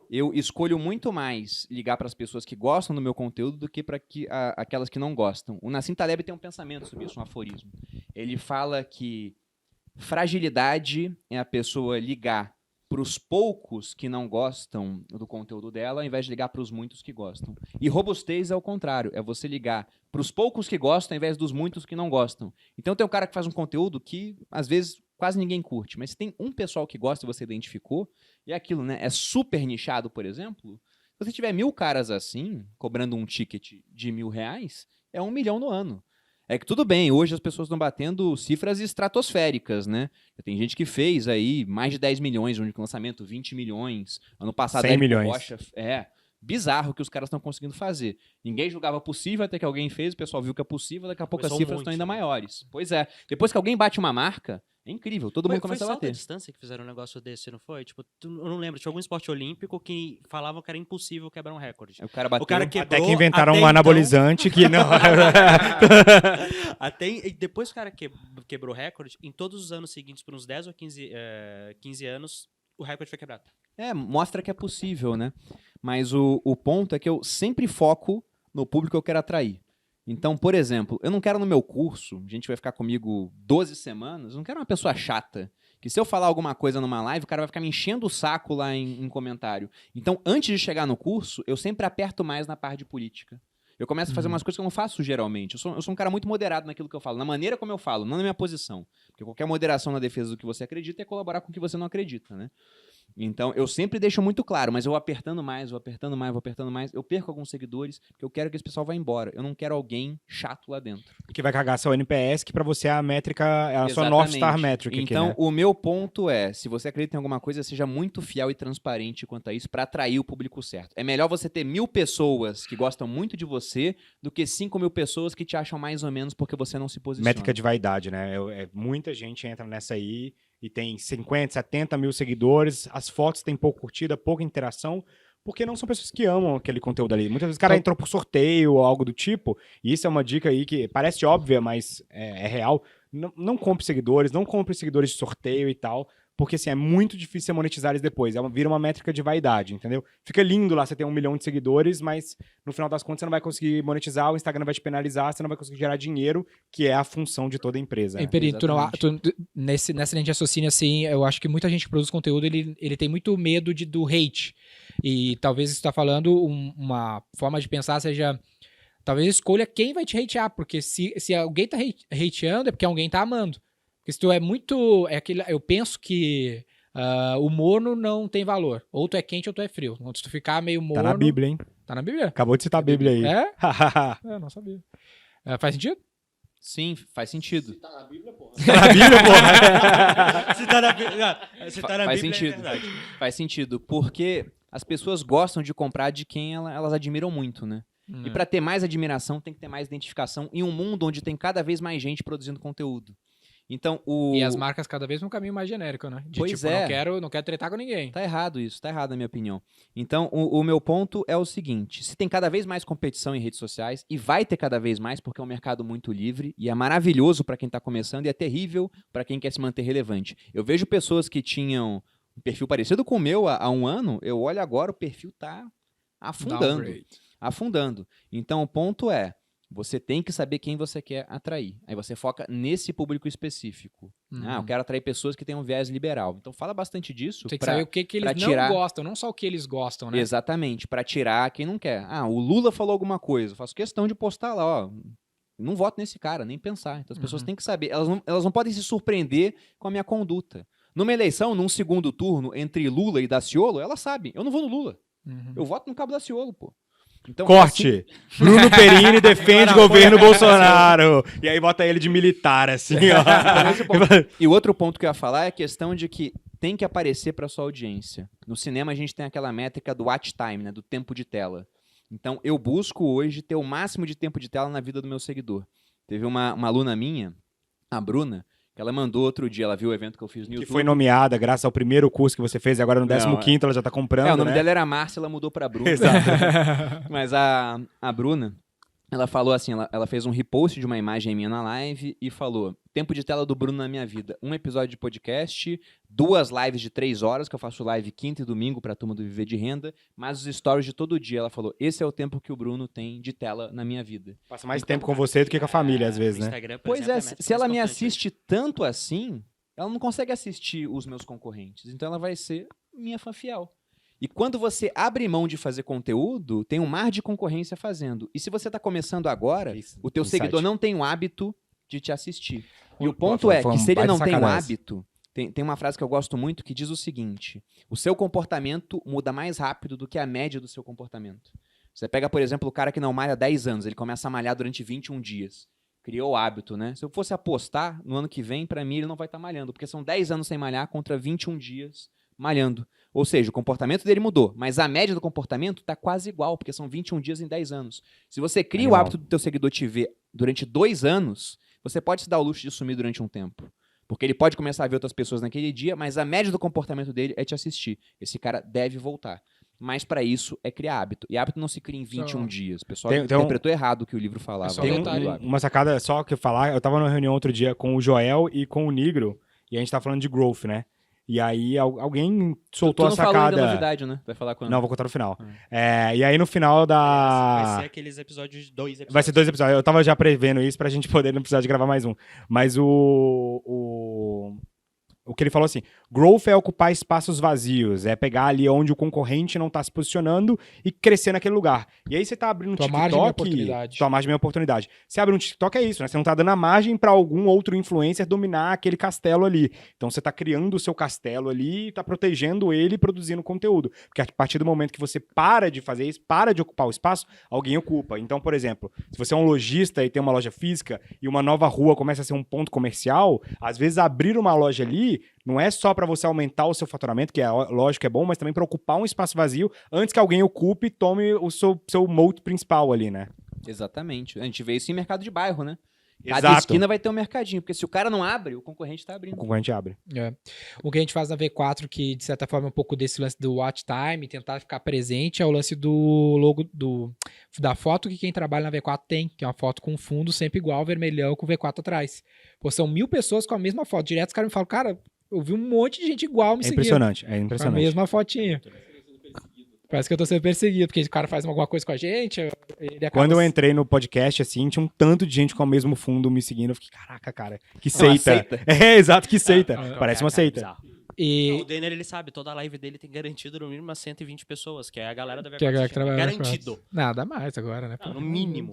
eu escolho muito mais ligar para as pessoas que gostam do meu conteúdo do que para aquelas que não gostam. O Nassim Taleb tem um pensamento sobre isso, um aforismo. Ele fala que fragilidade é a pessoa ligar para os poucos que não gostam do conteúdo dela, ao invés de ligar para os muitos que gostam. E robustez é o contrário, é você ligar para os poucos que gostam, ao invés dos muitos que não gostam. Então tem um cara que faz um conteúdo que, às vezes, quase ninguém curte, mas se tem um pessoal que gosta e você identificou, e é aquilo, né? É super nichado, por exemplo. Se você tiver 1000 caras assim, cobrando um ticket de R$1.000, é 1 milhão no ano. É que tudo bem, hoje as pessoas estão batendo cifras estratosféricas, né? Tem gente que fez aí mais de 10 milhões de único lançamento, 20 milhões. Ano passado, 100 milhões. Rocha, bizarro o que os caras estão conseguindo fazer. Ninguém julgava possível até que alguém fez, o pessoal viu que é possível, daqui a pouco as cifras estão ainda maiores. Pois é. Depois que alguém bate uma marca, é incrível, todo mundo começa a bater. Foi salto à distância que fizeram um negócio desse, não foi? Tipo, eu não lembro, tinha algum esporte olímpico que falavam que era impossível quebrar um recorde. O cara bateu. Quebrou, até que inventaram um anabolizante que não... E depois que o cara quebrou o recorde, em todos os anos seguintes, por uns 10 ou 15 anos, o recorde foi quebrado. Mostra que é possível, né? Mas o ponto é que eu sempre foco no público que eu quero atrair. Então, por exemplo, eu não quero no meu curso, a gente vai ficar comigo 12 semanas, eu não quero uma pessoa chata, que se eu falar alguma coisa numa live, o cara vai ficar me enchendo o saco lá em comentário. Então, antes de chegar no curso, eu sempre aperto mais na parte de política. Eu começo a fazer umas coisas que eu não faço geralmente. Eu sou um cara muito moderado naquilo que eu falo, na maneira como eu falo, não na minha posição. Porque qualquer moderação na defesa do que você acredita é colaborar com o que você não acredita, né? Então, eu sempre deixo muito claro, mas eu vou apertando mais, eu perco alguns seguidores, porque eu quero que esse pessoal vá embora. Eu não quero alguém chato lá dentro. Que vai cagar seu NPS, que pra você é a métrica, é a sua North Star Metric. Então, aqui, né? o meu ponto é, se você acredita em alguma coisa, seja muito fiel e transparente quanto a isso para atrair o público certo. É melhor você ter 1000 pessoas que gostam muito de você do que 5.000 pessoas que te acham mais ou menos porque você não se posiciona. Métrica de vaidade, né? Muita gente entra nessa aí e tem 50, 70 mil seguidores, as fotos têm pouca curtida, pouca interação, porque não são pessoas que amam aquele conteúdo ali. Muitas vezes o cara entrou por sorteio ou algo do tipo, e isso é uma dica aí que parece óbvia, mas é real. Não compre seguidores, não compre seguidores de sorteio e tal, porque assim, é muito difícil você monetizar eles depois. Vira uma métrica de vaidade, entendeu? Fica lindo lá você ter 1 milhão de seguidores, mas no final das contas você não vai conseguir monetizar, o Instagram vai te penalizar, você não vai conseguir gerar dinheiro, que é a função de toda a empresa. E Peri, nessa linha de raciocínio, assim, eu acho que muita gente que produz conteúdo, ele tem muito medo do hate. E talvez você está falando, uma forma de pensar seja... Talvez escolha quem vai te hatear, porque se alguém tá hateando é porque alguém tá amando. Porque se tu é muito... eu penso que o morno não tem valor. Ou tu é quente ou tu é frio. Então, se tu ficar meio morno... Tá na Bíblia, hein? Tá na Bíblia? Acabou de citar a Bíblia aí. É? Não sabia. Faz sentido? Sim, faz sentido. Se tá na Bíblia, porra. Tá na Bíblia, porra. Se tá na faz Bíblia, sentido. é verdade. Faz sentido, porque as pessoas gostam de comprar de quem elas admiram muito, né? E para ter mais admiração, tem que ter mais identificação em um mundo onde tem cada vez mais gente produzindo conteúdo. Então, E as marcas cada vez vão um caminho mais genérico, né? Pois é. Não quero tretar com ninguém. Tá errado isso, tá errado na minha opinião. Então, o meu ponto é o seguinte, se tem cada vez mais competição em redes sociais, e vai ter cada vez mais porque é um mercado muito livre, e é maravilhoso para quem tá começando, e é terrível para quem quer se manter relevante. Eu vejo pessoas que tinham um perfil parecido com o meu há um ano, eu olho agora, o perfil tá afundando. Então, o ponto é, você tem que saber quem você quer atrair. Aí você foca nesse público específico. Eu quero atrair pessoas que têm um viés liberal. Então fala bastante disso. Tem que saber o que eles não gostam, não só o que eles gostam, né? Exatamente, para tirar quem não quer. O Lula falou alguma coisa, eu faço questão de postar lá, ó. Não voto nesse cara, nem pensar. Então as pessoas têm que saber. Elas não podem se surpreender com a minha conduta. Numa eleição, num segundo turno, entre Lula e Daciolo, elas sabem, eu não vou no Lula. Eu voto no Cabo Daciolo, pô. Então, corte. Assim... Bruno Perini defende governo Bolsonaro. E aí bota ele de militar, assim, ó. E o outro ponto que eu ia falar é a questão de que tem que aparecer para sua audiência. No cinema a gente tem aquela métrica do watch time, né, do tempo de tela. Então eu busco hoje ter o máximo de tempo de tela na vida do meu seguidor. Teve uma aluna minha, a Bruna, que ela mandou outro dia, ela viu o evento que eu fiz no YouTube. Que foi nomeada graças ao primeiro curso que você fez, e agora no 15º ela já tá comprando, o nome dela era Márcia, ela mudou pra Bruna. Exato. Mas a Bruna, ela falou assim, ela fez um repost de uma imagem minha na live e falou: tempo de tela do Bruno na minha vida, um episódio de podcast, 2 lives de 3 horas, que eu faço live quinta e domingo pra turma do Viver de Renda, mas os stories de todo dia. Ela falou: esse é o tempo que o Bruno tem de tela na minha vida. Passa mais tempo com você do que com a família, às vezes, O né? Instagram, por Pois exemplo, é, a métrica se ela mais me importante hoje. assiste tanto assim, ela não consegue assistir os meus concorrentes. Então ela vai ser minha fã fiel. E quando você abre mão de fazer conteúdo, tem um mar de concorrência fazendo. E se você está começando agora, Isso, o teu insight. seguidor não tem o hábito de te assistir. E o Pô, ponto foi é que uma se ele baita não tem o sacada essa. hábito, tem uma frase que eu gosto muito que diz o seguinte: o seu comportamento muda mais rápido do que a média do seu comportamento. Você pega, por exemplo, o cara que não malha há 10 anos, ele começa a malhar durante 21 dias. Criou o hábito, né? Se eu fosse apostar, no ano que vem, pra mim, ele não vai estar malhando, porque são 10 anos sem malhar contra 21 dias malhando. Ou seja, o comportamento dele mudou, mas a média do comportamento tá quase igual, porque são 21 dias em 10 anos. Se você cria o Animal. hábito do teu seguidor te ver durante 2 anos, você pode se dar o luxo de sumir durante um tempo. Porque ele pode começar a ver outras pessoas naquele dia, mas a média do comportamento dele é te assistir. Esse cara deve voltar. Mas pra isso é criar hábito. E hábito não se cria em 21 dias. O pessoal Tem um- interpretou errado o que o livro falava. Só Tem um detalhe. uma sacada só que eu falar. Eu tava numa reunião outro dia com o Joel e com o Nigro, e a gente tá falando de growth, né? E aí alguém soltou tu a não falou ainda sacada. a novidade, né? Vai falar quando? Não, vou contar no final. E aí no final da. Vai ser aqueles episódios de 2 episódios. Vai ser 2 episódios. Eu tava já prevendo isso pra gente poder não precisar de gravar mais um. Mas o que ele falou assim, growth é ocupar espaços vazios, é pegar ali onde o concorrente não tá se posicionando e crescer naquele lugar. E aí você tá abrindo um Tua TikTok... margem de oportunidade. Tua margem de oportunidade. Você abre um TikTok é isso, né? Você não tá dando a margem pra algum outro influencer dominar aquele castelo ali. Então você tá criando o seu castelo ali e tá protegendo ele e produzindo conteúdo. Porque a partir do momento que você para de fazer isso, para de ocupar o espaço, alguém ocupa. Então, por exemplo, se você é um lojista e tem uma loja física e uma nova rua começa a ser um ponto comercial, às vezes abrir uma loja ali não é só para você aumentar o seu faturamento, que é lógico que é bom, mas também para ocupar um espaço vazio antes que alguém ocupe e tome o seu moat principal ali, né? Exatamente. A gente vê isso em mercado de bairro, né? Cada Exato. esquina vai ter um mercadinho, porque se o cara não abre, o concorrente tá O abrindo. concorrente abre. É. O que a gente faz na V4, que de certa forma é um pouco desse lance do watch time, tentar ficar presente, é o lance do logo da foto que quem trabalha na V4 tem, que é uma foto com fundo sempre igual, vermelhão, com V4 atrás. Pô, são 1000 pessoas com a mesma foto. Direto os caras me falam, cara, eu vi um monte de gente igual me É seguindo. impressionante, é Com a impressionante. mesma fotinha. Parece que eu tô sendo perseguido, porque o cara faz alguma coisa com a gente, ele acaba... Quando eu entrei no podcast, assim, tinha um tanto de gente com o mesmo fundo me seguindo. Eu fiquei, caraca, cara, que Uma seita. seita. É, exato, que seita. Ah, Parece uma Cara, seita. bizarro. E... O Denner, ele sabe, toda a live dele tem garantido no mínimo umas 120 pessoas, que é a galera da Que é a galera V4. que trabalha na Garantido. V4. Nada mais agora, né? Não, no mínimo.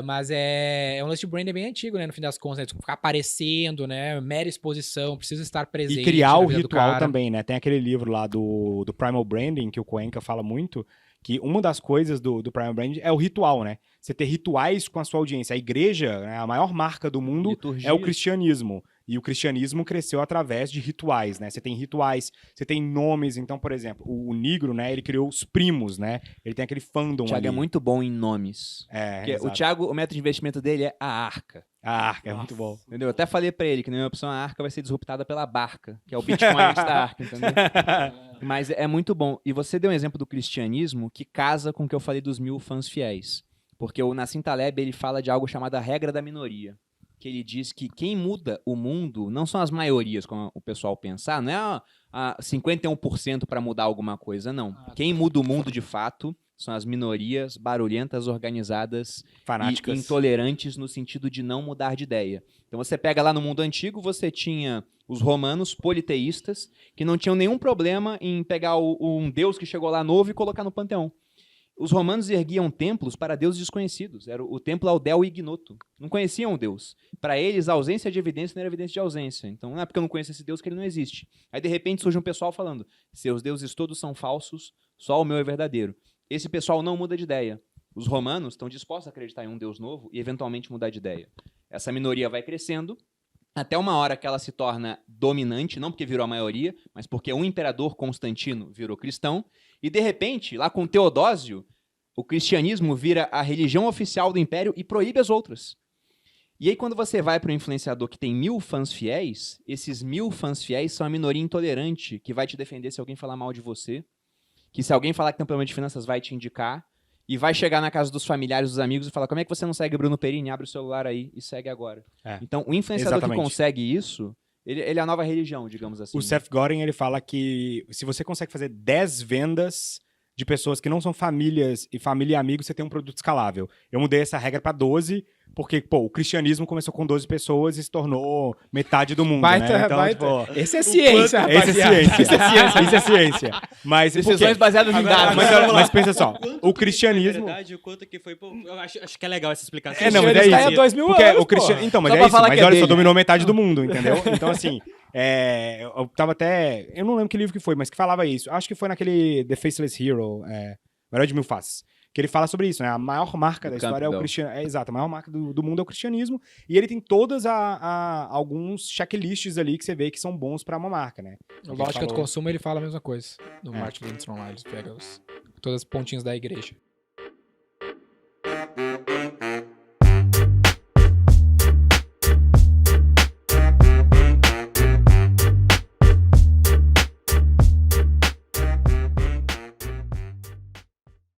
Mas é um lance de branding bem antigo, né? No fim das contas, né? Ficar aparecendo, né? Mera exposição, precisa estar presente. E criar na o vida do ritual cara. também, né? Tem aquele livro lá do Primal Branding, que o Cuenca fala muito, que uma das coisas do Primal Branding é o ritual, né? Você ter rituais com a sua audiência. A igreja, né, a maior marca do mundo, Liturgia. é o cristianismo. E o cristianismo cresceu através de rituais, né? Você tem rituais, você tem nomes. Então, por exemplo, o Negro, né? Ele criou os primos, né? Ele tem aquele fandom O Thiago ali. é muito bom em nomes. Porque o exato. Thiago, o método de investimento dele é a arca. A arca, é muito bom. Entendeu? Eu até falei pra ele que na minha opção a arca vai ser disruptada pela barca, que é o Bitcoin antes da arca, entendeu? Mas é muito bom. E você deu um exemplo do cristianismo que casa com o que eu falei dos 1000 fãs fiéis. Porque o Nassim Taleb, ele fala de algo chamado a regra da minoria. Que ele diz que quem muda o mundo não são as maiorias, como o pessoal pensar, não é a 51% para mudar alguma coisa, não. Quem muda o mundo de fato são as minorias barulhentas, organizadas Fanáticas. e intolerantes no sentido de não mudar de ideia. Então você pega lá no mundo antigo, você tinha os romanos politeístas que não tinham nenhum problema em pegar um deus que chegou lá novo e colocar no panteão. Os romanos erguiam templos para deuses desconhecidos. Era o templo ao Del Ignoto. Não conheciam o Deus. Para eles, a ausência de evidência não era evidência de ausência. Então, não é porque eu não conheço esse Deus que ele não existe. Aí, de repente, surge um pessoal falando: seus deuses todos são falsos, só o meu é verdadeiro. Esse pessoal não muda de ideia. Os romanos estão dispostos a acreditar em um Deus novo e, eventualmente, mudar de ideia. Essa minoria vai crescendo, até uma hora que ela se torna dominante, não porque virou a maioria, mas porque o imperador Constantino virou cristão, e de repente, lá com Teodósio, o cristianismo vira a religião oficial do império e proíbe as outras. E aí quando você vai para um influenciador que tem 1000 fãs fiéis, esses 1000 fãs fiéis são a minoria intolerante, que vai te defender se alguém falar mal de você, que se alguém falar que tem um problema de finanças vai te indicar, e vai chegar na casa dos familiares, dos amigos e falar: como é que você não segue Bruno Perini? Abre o celular aí e segue agora. Então, o influenciador Exatamente. que consegue isso, ele é a nova religião, digamos assim. O Seth Godin, ele fala que se você consegue fazer 10 vendas de pessoas que não são famílias e família e amigos, você tem um produto escalável. Eu mudei essa regra para 12, porque, pô, o cristianismo começou com 12 pessoas e se tornou metade do mundo, né? Então, tipo, Esse é ciência, esse é rapaziada. ciência. Isso é ciência. Mas Decisões baseadas em dados. mas pensa só, o cristianismo... verdade, o quanto que foi... Pô, eu acho que é legal essa explicação. Não, mas é Ele está isso. há 2000 Porque anos, o cristianismo... Então, mas Só é pra isso. falar Mas que é olha, só dele, dominou metade do mundo, entendeu? Então, assim, eu tava até... Eu não lembro que livro que foi, mas que falava isso. Acho que foi naquele The Faceless Hero, O Herói de Mil Faces. Que ele fala sobre isso, né? A maior marca da história é o cristianismo. Exato, a maior marca do mundo é o cristianismo. E ele tem todas alguns checklists ali que você vê que são bons pra uma marca, né? No Lógica do Consumo ele fala a mesma coisa. No Martin Lindstrom lá, eles pegam todas as pontinhas da igreja.